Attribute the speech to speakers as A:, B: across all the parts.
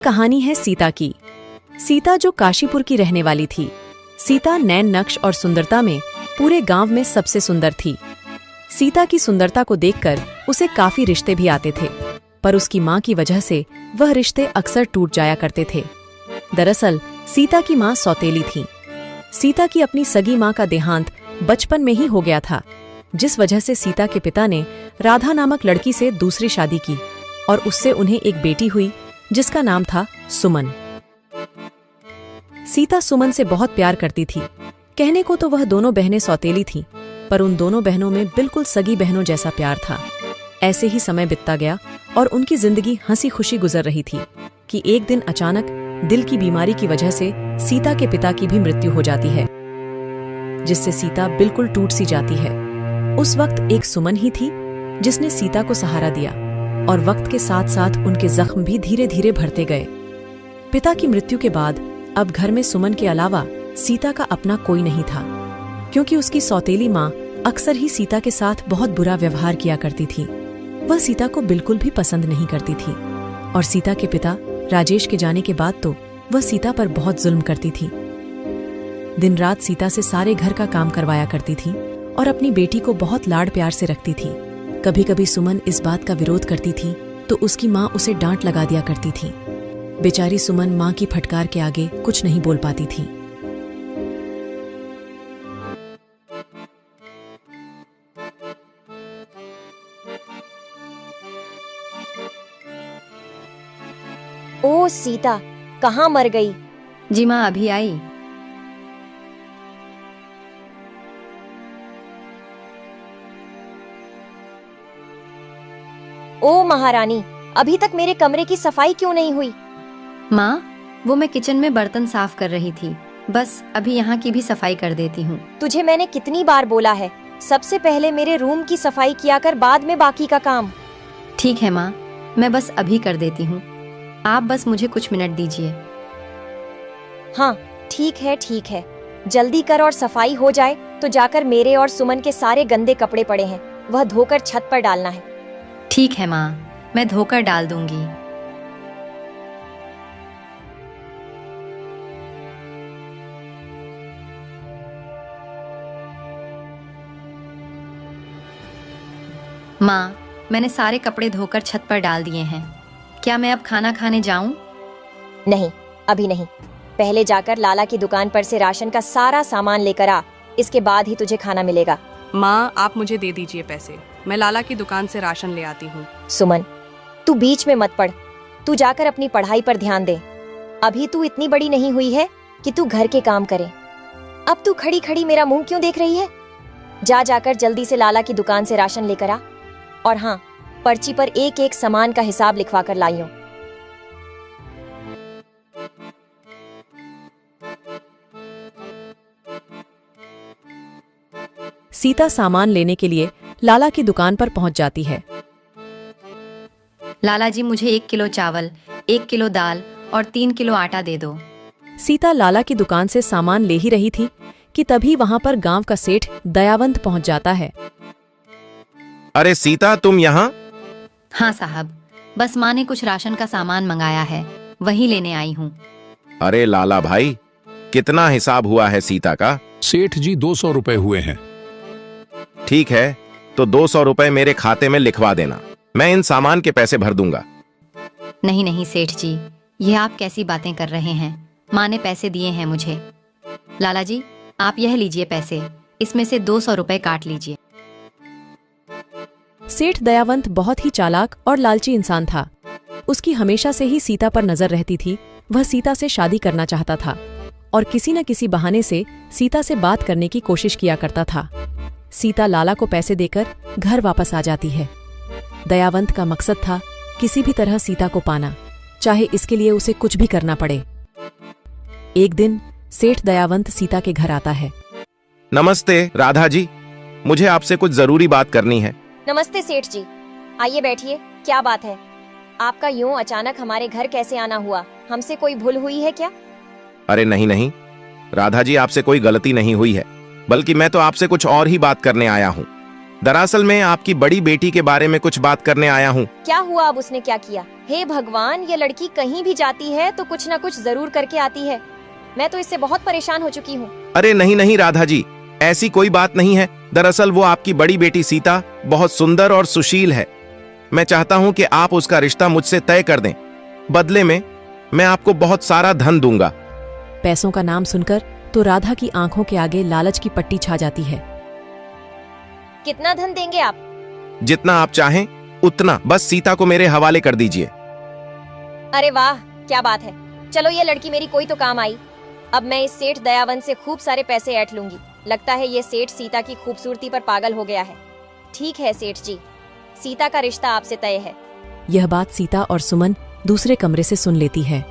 A: कहानी है सीता की। सीता जो काशीपुर की रहने वाली थी। सीता नैन नक्श और सुंदरता में पूरे गांव में सबसे सुंदर थी। सीता की सुंदरता को देखकर उसे काफी रिश्ते भी आते थे, पर उसकी माँ की वजह से वह रिश्ते अक्सर टूट जाया करते थे। दरअसल सीता की माँ सौतेली थी। सीता की अपनी सगी माँ का देहांत बचपन में ही हो गया था, जिस वजह से सीता के पिता ने राधा नामक लड़की से दूसरी शादी की और उससे उन्हें एक बेटी हुई जिसका नाम था सुमन। सीता सुमन से बहुत प्यार करती थी। कहने को तो वह दोनों बहनें सौतेली थीं, पर उन दोनों बहनों में बिल्कुल सगी बहनों जैसा प्यार था। ऐसे ही समय बीतता गया और उनकी जिंदगी हंसी खुशी गुजर रही थी कि एक दिन अचानक दिल की बीमारी की वजह से सीता के पिता की भी मृत्यु हो जाती है, जिससे सीता बिल्कुल टूट सी जाती है। उस वक्त एक सुमन ही थी जिसने सीता को सहारा दिया और वक्त के साथ साथ उनके जख्म भी धीरे धीरे भरते गए। पिता की मृत्यु के बाद अब घर में सुमन के अलावा सीता का अपना कोई नहीं था, क्योंकि उसकी सौतेली माँ अक्सर ही सीता के साथ बहुत बुरा व्यवहार किया करती थी। वह सीता को बिल्कुल भी पसंद नहीं करती थी और सीता के पिता राजेश के जाने के बाद तो वह सीता पर बहुत जुल्म करती थी। दिन रात सीता से सारे घर का काम करवाया करती थी और अपनी बेटी को बहुत लाड प्यार से रखती थी। कभी कभी सुमन इस बात का विरोध करती थी तो उसकी माँ उसे डांट लगा दिया करती थी। बेचारी सुमन माँ की फटकार के आगे कुछ नहीं बोल पाती थी।
B: ओ सीता, कहाँ मर गई?
C: जी माँ, अभी आई।
B: ओ महारानी, अभी तक मेरे कमरे की सफाई क्यों नहीं हुई?
C: माँ, वो मैं किचन में बर्तन साफ कर रही थी। बस अभी यहाँ की भी सफाई कर देती हूँ।
B: तुझे मैंने कितनी बार बोला है, सबसे पहले मेरे रूम की सफाई किया कर, बाद में बाकी का काम।
C: ठीक है माँ, मैं बस अभी कर देती हूँ। आप बस मुझे कुछ मिनट दीजिए।
B: हाँ ठीक है, जल्दी कर और सफाई हो जाए तो जाकर मेरे और सुमन के सारे गंदे कपड़े पड़े हैं, वह धोकर छत पर डालना है।
C: ठीक है माँ, मैं धोकर डाल दूंगी। माँ, मैंने सारे कपड़े धोकर छत पर डाल दिए हैं। क्या मैं अब खाना खाने जाऊं?
B: नहीं, अभी नहीं। पहले जाकर लाला की दुकान पर से राशन का सारा सामान लेकर आ, इसके बाद ही तुझे खाना मिलेगा।
D: माँ, आप मुझे दे दीजिए पैसे, मैं लाला की दुकान से राशन ले आती हूँ।
B: सुमन, तू बीच में मत पड़, तू जाकर अपनी पढ़ाई पर ध्यान दे। अभी तू इतनी बड़ी नहीं हुई है कि तू घर के काम करे। अब तू खड़ी खड़ी मेरा मुंह क्यों देख रही है? जाकर जल्दी से लाला की दुकान से राशन लेकर आ, और हाँ, पर्ची पर एक एक सामान का हिसाब लिखवा कर लाइयो।
A: सीता सामान लेने के लिए लाला की दुकान पर पहुंच जाती है।
C: लाला जी, मुझे 1 किलो चावल, 1 किलो दाल और 3 किलो आटा दे दो।
A: सीता लाला की दुकान से सामान ले ही रही थी कि तभी वहां पर गांव का सेठ दयावंत पहुंच जाता है।
E: अरे सीता, तुम यहाँ?
C: हाँ साहब, बस माँ ने कुछ राशन का सामान मंगाया है, वही लेने आई हूँ।
E: अरे लाला भाई, कितना हिसाब हुआ है सीता का?
F: सेठ जी, 200 रुपए हुए हैं।
E: ठीक है, तो 200 रुपए मेरे खाते में लिखवा देना, मैं इन सामान के पैसे भर दूंगा।
C: नहीं नहीं सेठ जी, ये आप कैसी बातें कर रहे हैं? माँ ने पैसे दिए हैं मुझे। लाला जी, आप यह लीजिए पैसे, इसमें से 200 रुपए काट लीजिए।
A: सेठ दयावंत बहुत ही चालाक और लालची इंसान था। उसकी हमेशा से ही सीता पर नजर रहती थी। वह सीता से शादी करना चाहता था और किसी न किसी बहाने से सीता से बात करने की कोशिश किया करता था। सीता लाला को पैसे देकर घर वापस आ जाती है। दयावंत का मकसद था किसी भी तरह सीता को पाना, चाहे इसके लिए उसे कुछ भी करना पड़े। एक दिन सेठ दयावंत सीता के घर आता है।
E: नमस्ते राधा जी, मुझे आपसे कुछ जरूरी बात करनी है।
B: नमस्ते सेठ जी, आइए बैठिए। क्या बात है? आपका यूं अचानक हमारे घर कैसे आना हुआ? हमसे कोई भूल हुई है क्या?
E: अरे नहीं राधा जी, आपसे कोई गलती नहीं हुई है, बल्कि मैं तो आपसे कुछ और ही बात करने आया हूँ। दरअसल मैं आपकी बड़ी बेटी के बारे में कुछ बात करने आया हूँ।
B: क्या हुआ? अब उसने क्या किया? हे भगवान, ये लड़की कहीं भी जाती है तो कुछ ना कुछ जरूर करके आती है। मैं तो इससे बहुत परेशान हो चुकी हूँ।
E: अरे नहीं नहीं राधा जी, ऐसी कोई बात नहीं है। दरअसल वो आपकी बड़ी बेटी सीता बहुत सुंदर और सुशील है। मैं चाहता हूँ कि आप उसका रिश्ता मुझसे तय कर दें। बदले में मैं आपको बहुत सारा धन दूंगा।
A: पैसों का नाम सुनकर तो राधा की आंखों के आगे लालच की पट्टी छा जाती है।
B: कितना धन देंगे आप?
E: जितना आप चाहें उतना, बस सीता को मेरे हवाले कर दीजिए।
B: अरे वाह, क्या बात है। चलो, ये लड़की मेरी कोई तो काम आई। अब मैं इस सेठ दयावंत से खूब सारे पैसे ऐंठ लूंगी। लगता है ये सेठ सीता की खूबसूरती पर पागल हो गया है। ठीक है सेठ जी, सीता का रिश्ता आपसे तय है।
A: यह बात सीता और सुमन दूसरे कमरे से सुन लेती है।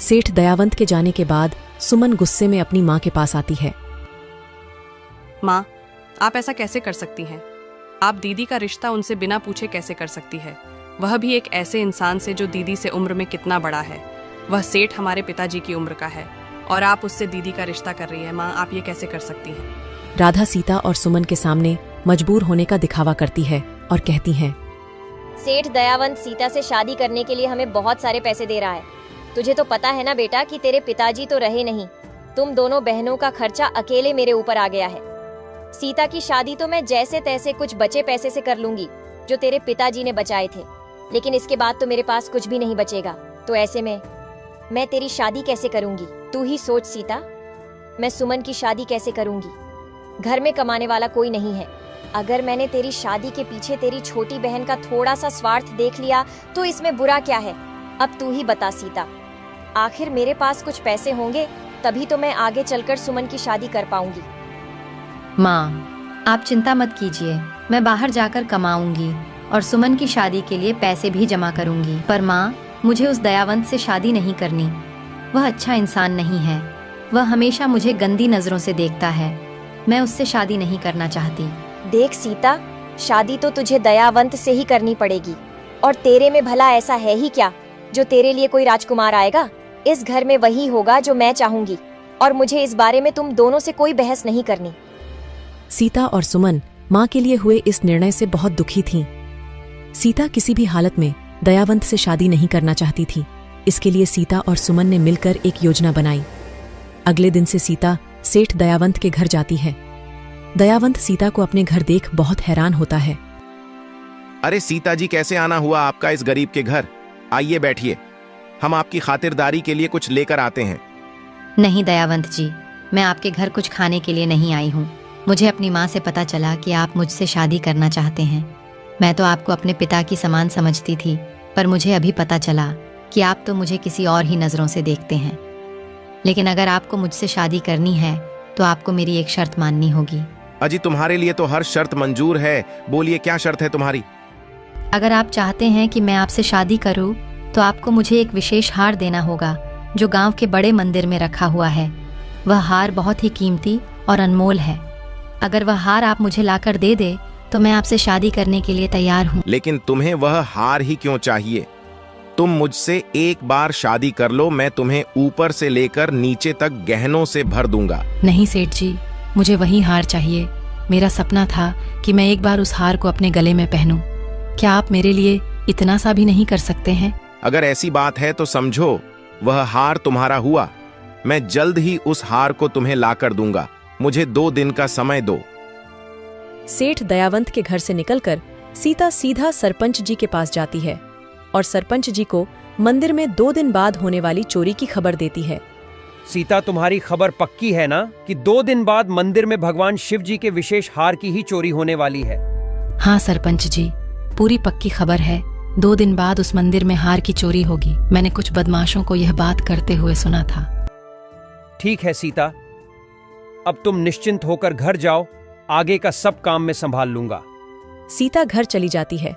A: सेठ दयावंत के जाने के बाद सुमन गुस्से में अपनी माँ के पास आती है।
D: माँ, आप ऐसा कैसे कर सकती हैं? आप दीदी का रिश्ता उनसे बिना पूछे कैसे कर सकती है? वह भी एक ऐसे इंसान से जो दीदी से उम्र में कितना बड़ा है। वह सेठ हमारे पिताजी की उम्र का है और आप उससे दीदी का रिश्ता कर रही है। माँ, आप ये कैसे कर सकती हैं?
A: राधा सीता और सुमन के सामने मजबूर होने का दिखावा करती है और कहती हैं,
B: सेठ दयावंत सीता से शादी करने के लिए हमें बहुत सारे पैसे दे रहा है। तुझे तो पता है ना बेटा कि तेरे पिताजी तो रहे नहीं। तुम दोनों बहनों का खर्चा अकेले मेरे ऊपर आ गया है। सीता की शादी तो मैं जैसे तैसे कुछ बचे पैसे से कर लूंगी जो तेरे पिताजी ने बचाए थे, लेकिन इसके बाद तो मेरे पास कुछ भी नहीं बचेगा। तो ऐसे में मैं तेरी शादी कैसे करूंगी? तू ही सोच सीता, मैं सुमन की शादी कैसे करूंगी? घर में कमाने वाला कोई नहीं है। अगर मैंने तेरी शादी के पीछे तेरी छोटी बहन का थोड़ा सा स्वार्थ देख लिया तो इसमें बुरा क्या है? अब तू ही बता सीता। आखिर मेरे पास कुछ पैसे होंगे तभी तो मैं आगे चलकर सुमन की शादी कर पाऊंगी।
C: माँ, आप चिंता मत कीजिए, मैं बाहर जाकर कमाऊंगी और सुमन की शादी के लिए पैसे भी जमा करूंगी। पर माँ, मुझे उस दयावंत से शादी नहीं करनी। वह अच्छा इंसान नहीं है। वह हमेशा मुझे गंदी नजरों से देखता है। मैं उससे शादी नहीं करना चाहती।
B: देख सीता, शादी तो तुझे दयावंत से ही करनी पड़ेगी। और तेरे में भला ऐसा है ही क्या जो तेरे लिए कोई राजकुमार आएगा? इस घर में वही होगा जो मैं चाहूंगी और मुझे इस बारे में तुम दोनों से कोई बहस नहीं करनी।
A: सीता और सुमन माँ के लिए हुए इस निर्णय से बहुत दुखी थीं। सीता किसी भी हालत में दयावंत से शादी नहीं करना चाहती थी। इसके लिए सीता और सुमन ने मिलकर एक योजना बनाई। अगले दिन से सीता सेठ दयावंत के घर जाती है। दयावंत सीता को अपने घर देख बहुत हैरान होता है।
E: अरे सीता जी, कैसे आना हुआ आपका इस गरीब के घर? आइए बैठिए, हम आपकी खातिरदारी के लिए कुछ लेकर आते हैं।
C: नहीं दयावंत जी, मैं आपके घर कुछ खाने के लिए नहीं आई हूँ। मुझे अपनी माँ से पता चला कि आप मुझसे शादी करना चाहते हैं। मैं तो आपको अपने पिता की समान समझती थी, पर मुझे अभी पता चला कि आप तो मुझे किसी और ही नज़रों से देखते हैं। लेकिन अगर आपको मुझसे शादी करनी है तो आपको मेरी एक शर्त माननी होगी।
E: अजी, तुम्हारे लिए तो हर शर्त मंजूर है। बोलिए, क्या शर्त है तुम्हारी?
C: अगर आप चाहते हैं कि मैं आपसे शादी करूं, तो आपको मुझे एक विशेष हार देना होगा जो गांव के बड़े मंदिर में रखा हुआ है। वह हार बहुत ही कीमती और अनमोल है। अगर वह हार आप मुझे लाकर दे दे तो मैं आपसे शादी करने के लिए तैयार हूँ।
E: लेकिन तुम्हें वह हार ही क्यों चाहिए? तुम मुझसे एक बार शादी कर लो, मैं तुम्हें ऊपर से लेकर नीचे तक गहनों से भर दूंगा।
A: नहीं सेठ जी, मुझे वही हार चाहिए। मेरा सपना था कि मैं एक बार उस हार को अपने गले में पहनूं। क्या आप मेरे लिए इतना सा भी नहीं कर सकते हैं?
E: अगर ऐसी बात है तो समझो वह हार तुम्हारा हुआ। मैं जल्द ही उस हार को तुम्हें लाकर दूंगा। मुझे 2 दिन का समय दो।
A: सेठ दयावंत के घर से निकलकर सीता सीधा सरपंच जी के पास जाती है और सरपंच जी को मंदिर में 2 दिन बाद होने वाली चोरी की खबर देती है।
G: सीता, तुम्हारी खबर पक्की है ना कि 2 दिन बाद मंदिर में भगवान शिव जी के विशेष हार की ही चोरी होने वाली है?
A: हाँ सरपंच जी, पूरी पक्की खबर है। 2 दिन बाद उस मंदिर में हार की चोरी होगी। मैंने कुछ बदमाशों को यह बात करते हुए सुना था।
G: ठीक है सीता, अब तुम निश्चिंत होकर घर जाओ। आगे का सब काम मैं संभाल लूंगा।
A: सीता घर चली जाती है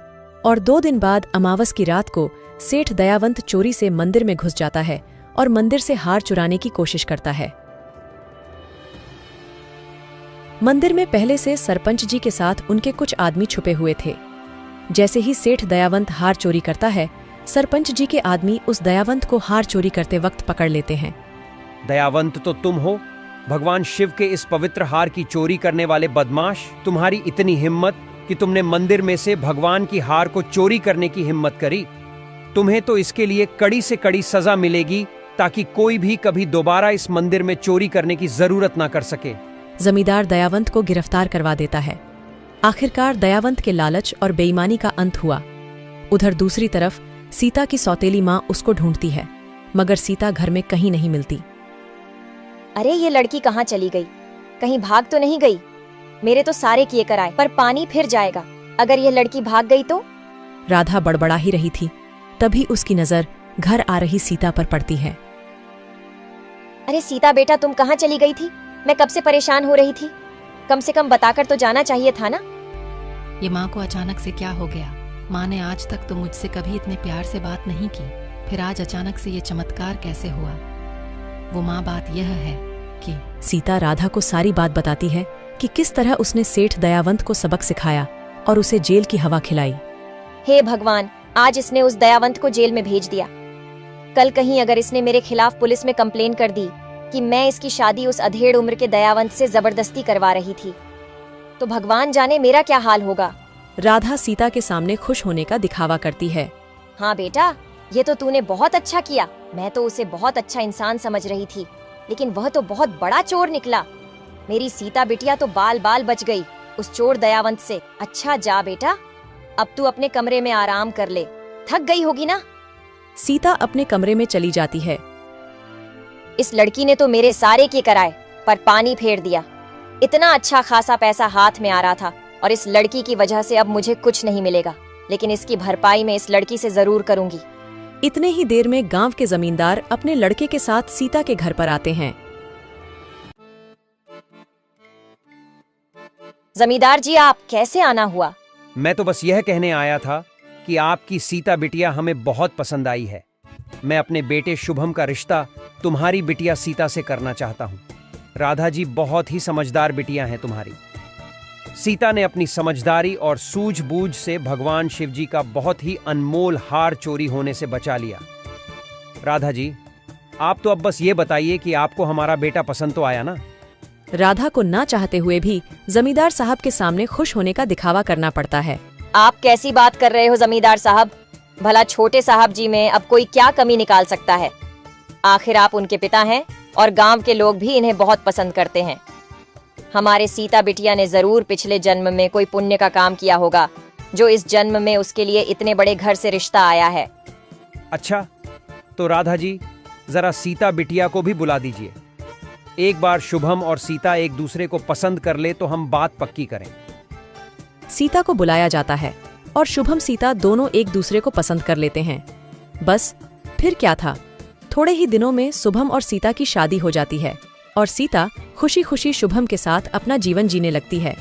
A: और 2 दिन बाद अमावस की रात को सेठ दयावंत चोरी से मंदिर में घुस जाता है और मंदिर से हार चुराने की कोशिश करता है। मंदिर में पहले से सरपंच जी के साथ उनके कुछ आदमी छुपे हुए थे। जैसे ही सेठ दयावंत हार चोरी करता है, सरपंच जी के आदमी उस दयावंत को हार चोरी करते वक्त पकड़ लेते हैं।
G: दयावंत तो तुम हो, भगवान शिव के इस पवित्र हार की चोरी करने वाले बदमाश। तुम्हारी इतनी हिम्मत कि तुमने मंदिर में से भगवान की हार को चोरी करने की हिम्मत करी। तुम्हें तो इसके लिए कड़ी से कड़ी सजा मिलेगी, ताकि कोई भी कभी दोबारा इस मंदिर में चोरी करने की जरूरत ना कर सके।
A: जमींदार दयावंत को गिरफ्तार करवा देता है। आखिरकार दयावंत के लालच और बेईमानी का अंत हुआ। उधर दूसरी तरफ सीता की सौतेली माँ उसको ढूंढती है, मगर सीता घर में कहीं नहीं मिलती।
B: अरे ये लड़की कहाँ चली गई? कहीं भाग तो नहीं गई? मेरे तो सारे किए कराए, पर पानी फिर जाएगा। अगर ये लड़की भाग गई तो?
A: राधा बड़बड़ा ही रही थी, तभी उसकी नजर घर आ रही सीता पर पड़ती है।
B: अरे सीता बेटा, तुम कहाँ चली गई थी? मैं कब से परेशान हो रही थी। कम से कम बताकर तो जाना चाहिए था ना।
H: ये माँ को अचानक से क्या हो गया? माँ ने आज तक तो मुझसे कभी इतने प्यार से बात नहीं की, फिर आज अचानक से ये चमत्कार कैसे हुआ? वो माँ, बात यह है कि
A: सीता राधा को सारी बात बताती है कि किस तरह उसने सेठ दयावंत को सबक सिखाया और उसे जेल की हवा खिलाई।
B: हे भगवान, आज इसने उस दयावंत को जेल में भेज दिया। कल कहीं अगर इसने मेरे खिलाफ पुलिस में कंप्लेन कर दी कि मैं इसकी शादी उस अधेड़ उम्र के दयावंत से जबरदस्ती करवा रही थी, तो भगवान जाने मेरा क्या हाल होगा।
A: राधा सीता के सामने खुश होने का दिखावा करती है।
B: हाँ बेटा, ये तो तूने बहुत अच्छा किया। मैं तो उसे बहुत अच्छा इंसान समझ रही थी, लेकिन वह तो बहुत बड़ा चोर निकला। मेरी सीता बिटिया तो बाल बाल बच गई उस चोर दयावंत से। अच्छा जा बेटा, अब तू अपने कमरे में आराम कर ले, थक गई होगी ना।
A: सीता अपने कमरे में चली जाती है।
B: इस लड़की ने तो मेरे सारे किए कराए, पर पानी फेर दिया। इतना अच्छा खासा पैसा हाथ में आ रहा था, और इस लड़की की वजह से अब मुझे कुछ नहीं मिलेगा, लेकिन इसकी भरपाई मैं इस लड़की से जरूर करूंगी।
A: इतने ही देर में गांव के जमींदार अपने लड़के के साथ सीता के घर पर आते हैं।
B: जमींदार जी, आप कैसे आना हुआ?
G: मैं तो बस यह कहने आया था कि आपकी सीता बिटिया हमें बहुत पसंद आई है। मैं अपने बेटे शुभम का रिश्ता तुम्हारी बिटिया सीता से करना चाहता हूँ। राधा जी बहुत ही समझदार बिटिया हैं तुम्हारी। सीता ने अपनी समझदारी और सूझबूझ से भगवान शिव जी का बहुत ही अनमोल हार चोरी होने से बचा लिया। राधा जी, आप तो अब बस ये बताइए कि आपको हमारा बेटा पसंद तो आया ना?
A: राधा को ना चाहते हुए भी जमींदार साहब के सामने खुश होने का दिखावा करना पड़ता है।
B: आप कैसी बात कर रहे हो जमींदार साहब? भला छोटे साहब जी में अब कोई क्या कमी निकाल सकता है? आखिर आप उनके पिता हैं, और गांव के लोग भी इन्हें बहुत पसंद करते हैं। हमारे सीता बिटिया ने जरूर पिछले जन्म में कोई पुण्य का काम किया होगा, जो इस जन्म में उसके लिए इतने बड़े घर से रिश्ता आया है।
G: अच्छा, तो राधा जी जरा सीता बिटिया को भी बुला दीजिए। एक बार शुभम और सीता एक दूसरे को पसंद कर ले तो हम बात पक्की करें।
A: सीता को बुलाया जाता है और शुभम सीता दोनों एक दूसरे को पसंद कर लेते हैं। बस फिर क्या था, थोड़े ही दिनों में शुभम और सीता की शादी हो जाती है और सीता खुशी खुशी शुभम के साथ अपना जीवन जीने लगती है।